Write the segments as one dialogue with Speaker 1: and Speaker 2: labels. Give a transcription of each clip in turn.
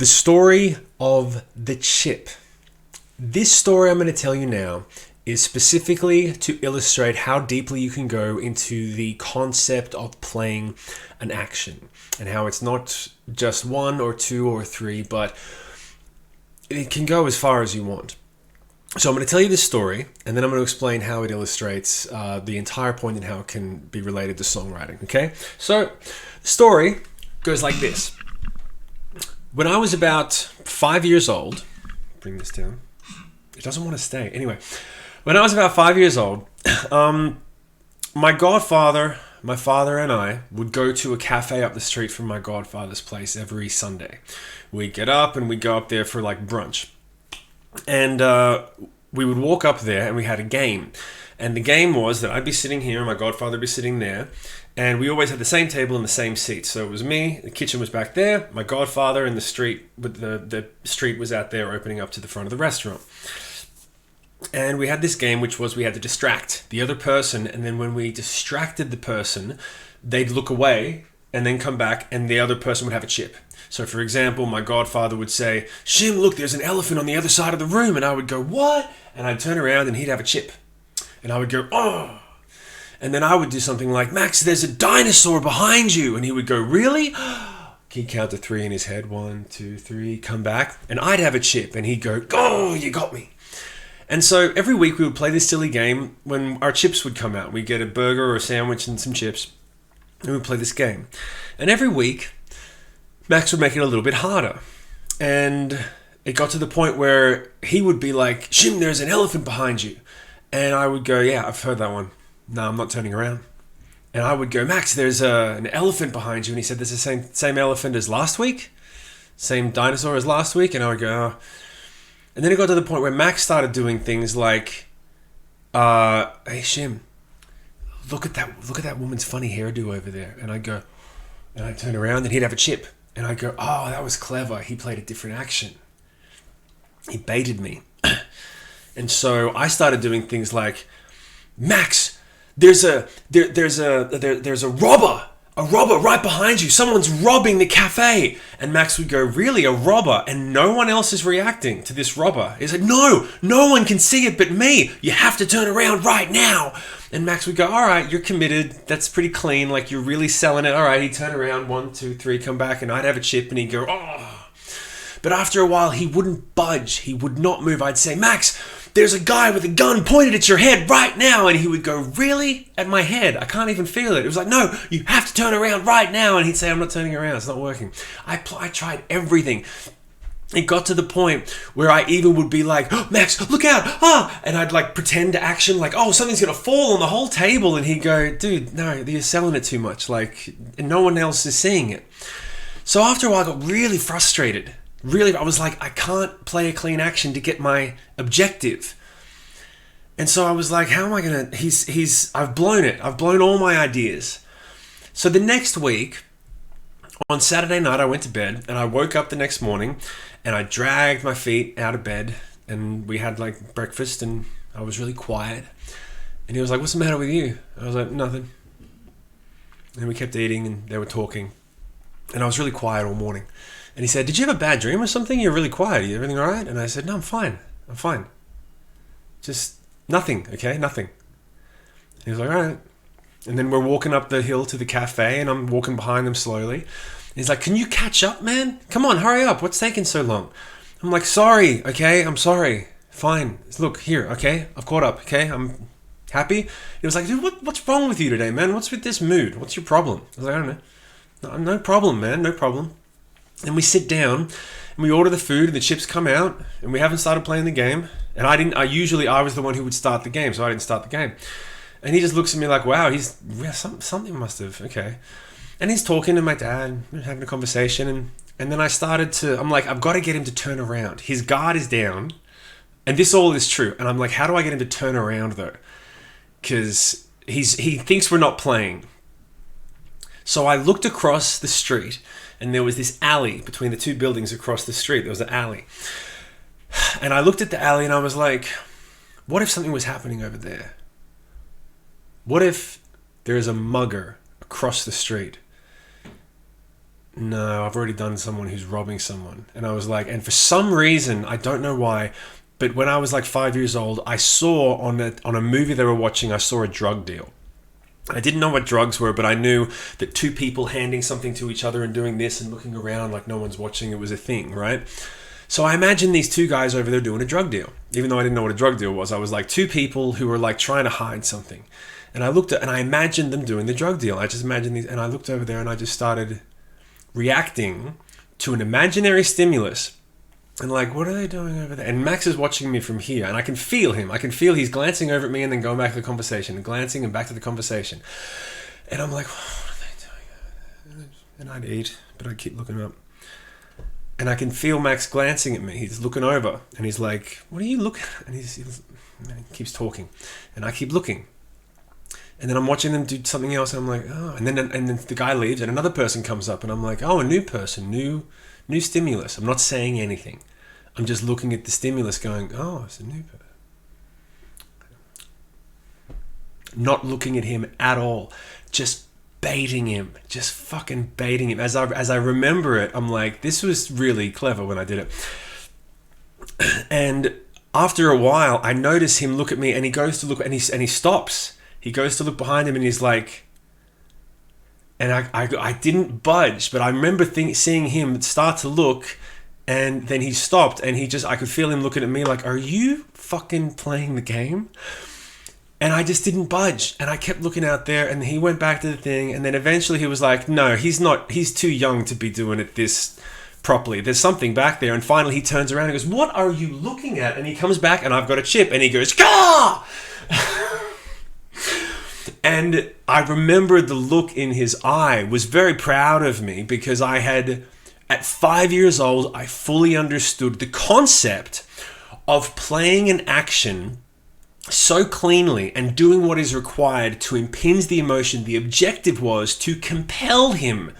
Speaker 1: The story of the chip. This story I'm going to tell you now is specifically to illustrate how deeply you can go into the concept of playing an action and how it's not just one or two or three, but it can go as far as you want. So I'm going to tell you this story, and then I'm going to explain how it illustrates the entire point and how it can be related to songwriting, okay? So the story goes like this. When I was about 5 years old, bring this down. It doesn't want to stay. Anyway, when I was about 5 years old, my godfather, my father and I would go to a cafe up the street from my godfather's place every Sunday. We'd get up and we'd go up there for like brunch. And we would walk up there and we had a game. And the game was that I'd be sitting here and my godfather would be sitting there. And we always had the same table and the same seats. So it was me, the kitchen was back there, my godfather, and the street was out there opening up to the front of the restaurant. And we had this game, which was we had to distract the other person. And then when we distracted the person, they'd look away and then come back and the other person would have a chip. So for example, my godfather would say, "Shim, look, there's an elephant on the other side of the room." And I would go, "What?" And I'd turn around and he'd have a chip. And I would go, "Oh." And then I would do something like, "Max, there's a dinosaur behind you." And he would go, "Really?" He'd count to three in his head. 1, 2, 3, come back. And I'd have a chip. And he'd go, "Oh, you got me." And so every week we would play this silly game when our chips would come out. We'd get a burger or a sandwich and some chips. And we'd play this game. And every week, Max would make it a little bit harder. And it got to the point where he would be like, "Shim, there's an elephant behind you." And I would go, "Yeah, I've heard that one. No, I'm not turning around." And I would go, "Max, there's an elephant behind you." And he said, "There's the same elephant as last week? Same dinosaur as last week?" And I would go, "Oh." And then it got to the point where Max started doing things like, "Hey, Shim, look at that woman's funny hairdo over there." And I'd go, and I'd turn around and he'd have a chip. And I'd go, "Oh, that was clever. He played a different action. He baited me." And so I started doing things like, "Max, there's a robber right behind you. Someone's robbing the cafe." And Max would go, "Really, a robber?" And no one else is reacting to this robber. He's like, no one can see it but me. You have to turn around right now." And Max would go, "All right, you're committed. That's pretty clean. Like, you're really selling it." All right, he'd turn around, 1, 2, 3, come back, and I'd have a chip, and he'd go, "Oh." But after a while, he wouldn't budge. He would not move. I'd say, "Max, there's a guy with a gun pointed at your head right now." And he would go, "Really? At my head? I can't even feel it." It was like, "No, you have to turn around right now." And he'd say, "I'm not turning around. It's not working." I tried everything. It got to the point where I even would be like, "Oh, Max, look out. Ah." And I'd like pretend to action like, "Oh, something's going to fall on the whole table." And he'd go, "Dude, no, you're selling it too much. Like, and no one else is seeing it." So after a while, I got really frustrated. Really, I was like, I can't play a clean action to get my objective. And so I was like, how am I going to, I've blown it. I've blown all my ideas. So the next week, on Saturday night, I went to bed and I woke up the next morning and I dragged my feet out of bed and we had like breakfast and I was really quiet. And he was like, "What's the matter with you?" I was like, "Nothing." And we kept eating and they were talking. And I was really quiet all morning. And he said, "Did you have a bad dream or something? You're really quiet. Is everything all right?" And I said, "No, I'm fine. I'm fine. Just nothing, okay? Nothing." And he was like, "All right." And then we're walking up the hill to the cafe and I'm walking behind them slowly. And he's like, "Can you catch up, man? Come on, hurry up. What's taking so long?" I'm like, "Sorry, okay? I'm sorry. Fine. Look, here, okay? I've caught up, okay? I'm happy." He was like, "Dude, what's wrong with you today, man? What's with this mood? What's your problem?" I was like, "I don't know." "No problem, man. No problem." And we sit down and we order the food and the chips come out and we haven't started playing the game. And I was the one who would start the game, so I didn't start the game. And he just looks at me like, wow, something must have, okay. And he's talking to my dad, having a conversation. And then I'm like, I've got to get him to turn around. His guard is down. And this all is true. And I'm like, how do I get him to turn around though? Because he thinks we're not playing. So I looked across the street and there was this alley between the two buildings across the street. There was an alley. And I looked at the alley and I was like, what if something was happening over there? What if there is a mugger across the street? no, I've already done someone who's robbing someone. And I was like, and for some reason, I don't know why, but when I was like 5 years old, I saw on a movie they were watching, I saw a drug deal. I didn't know what drugs were, but I knew that two people handing something to each other and doing this and looking around like no one's watching, it was a thing, right? So I imagined these two guys over there doing a drug deal. Even though I didn't know what a drug deal was, I was like two people who were like trying to hide something. And I looked at, and I imagined them doing the drug deal. I just imagined these, and I looked over there and I just started reacting to an imaginary stimulus. And like, what are they doing over there? And Max is watching me from here, and I can feel him. I can feel he's glancing over at me and then going back to the conversation, and glancing and back to the conversation. And I'm like, what are they doing? And I'd eat, but I'd keep looking up. And I can feel Max glancing at me. He's looking over, and he's like, what are you looking at? And he keeps talking, and I keep looking. And then I'm watching them do something else, and I'm like, oh. And then the guy leaves, and another person comes up, and I'm like, oh, a new person, new stimulus. I'm not saying anything. I'm just looking at the stimulus going, oh, it's a new person. Not looking at him at all. Just baiting him. Just fucking baiting him. As I remember it, I'm like, this was really clever when I did it. And after a while, I notice him look at me, and he goes to look, and he stops. He goes to look behind him, and he's like, and I didn't budge, but I remember seeing him start to look, and then he stopped, and I could feel him looking at me like, are you fucking playing the game? And I just didn't budge, and I kept looking out there, and he went back to the thing, and then eventually he was like, no, he's too young to be doing it this properly. There's something back there. And finally he turns around and goes, what are you looking at? And he comes back, and I've got a chip, and he goes, Gah! And I remember the look in his eye was very proud of me, because I had, at 5 years old, I fully understood the concept of playing an action so cleanly and doing what is required to impinge the emotion. The objective was to compel him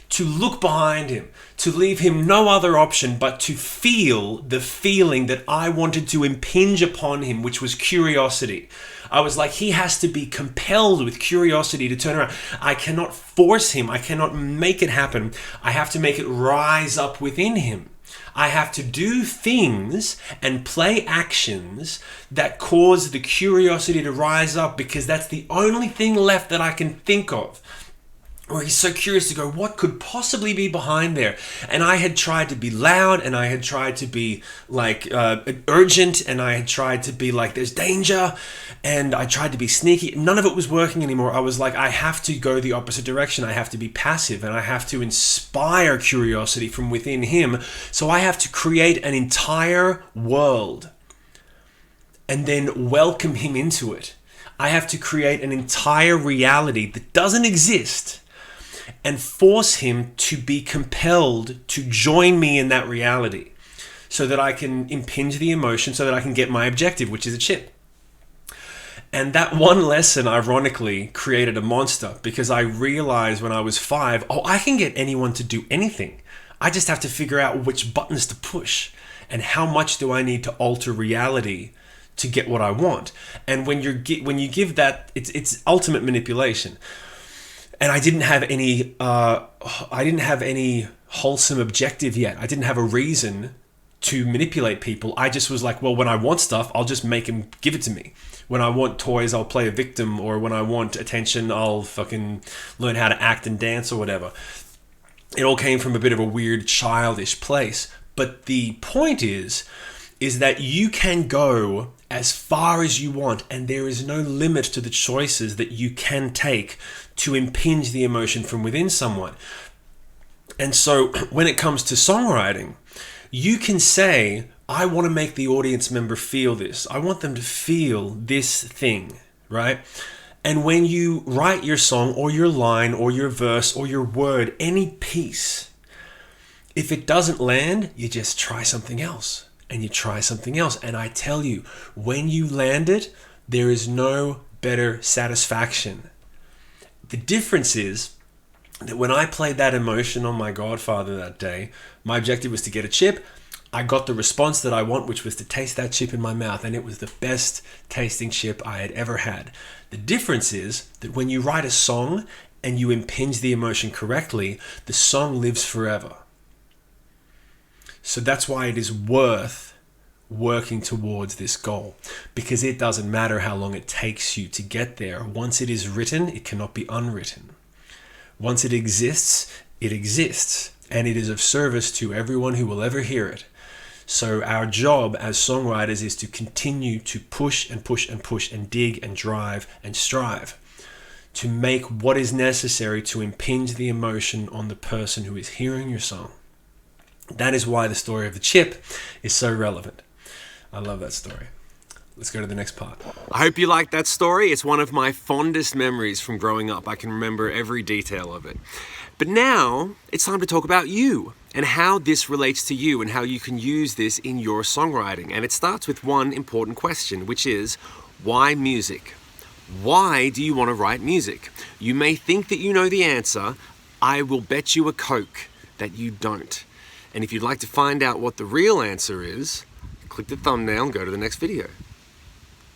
Speaker 1: to look behind him, to leave him no other option but to feel the feeling that I wanted to impinge upon him, which was curiosity. I was like, he has to be compelled with curiosity to turn around. I cannot force him. I cannot make it happen. I have to make it rise up within him. I have to do things and play actions that cause the curiosity to rise up, because that's the only thing left that I can think of. Or he's so curious to go, what could possibly be behind there? And I had tried to be loud, and I had tried to be like urgent, and I had tried to be like, there's danger, and I tried to be sneaky. None of it was working anymore. I was like, I have to go the opposite direction. I have to be passive, and I have to inspire curiosity from within him. So I have to create an entire world and then welcome him into it. I have to create an entire reality that doesn't exist and force him to be compelled to join me in that reality, so that I can impinge the emotion, so that I can get my objective, which is a chip. And that one lesson, ironically, created a monster, because I realized when I was 5, I can get anyone to do anything. I just have to figure out which buttons to push, and how much do I need to alter reality to get what I want. And when you give that, it's ultimate manipulation. And I didn't have any wholesome objective yet. I didn't have a reason to manipulate people. I just was like, well, when I want stuff, I'll just make them give it to me. When I want toys, I'll play a victim. Or when I want attention, I'll fucking learn how to act and dance or whatever. It all came from a bit of a weird, childish place. But the point is that you can go as far as you want, and there is no limit to the choices that you can take to impinge the emotion from within someone. And so when it comes to songwriting, you can say, I want to make the audience member feel this. I want them to feel this thing, right? And when you write your song or your line or your verse or your word, any piece, if it doesn't land, you just try something else. And you try something else. And I tell you, when you land it, there is no better satisfaction. The difference is that when I played that emotion on my Godfather that day, my objective was to get a chip. I got the response that I want, which was to taste that chip in my mouth. And it was the best tasting chip I had ever had. The difference is that when you write a song and you impinge the emotion correctly, the song lives forever. So that's why it is worth working towards this goal, because it doesn't matter how long it takes you to get there. Once it is written, it cannot be unwritten. Once it exists, and it is of service to everyone who will ever hear it. So our job as songwriters is to continue to push and push and push and dig and drive and strive to make what is necessary to impinge the emotion on the person who is hearing your song. That is why the story of the chip is so relevant. I love that story. Let's go to the next part. I hope you liked that story. It's one of my fondest memories from growing up. I can remember every detail of it. But now it's time to talk about you and how this relates to you and how you can use this in your songwriting. And it starts with one important question, which is, why music? Why do you want to write music? You may think that you know the answer. I will bet you a Coke that you don't. And if you'd like to find out what the real answer is, click the thumbnail and go to the next video.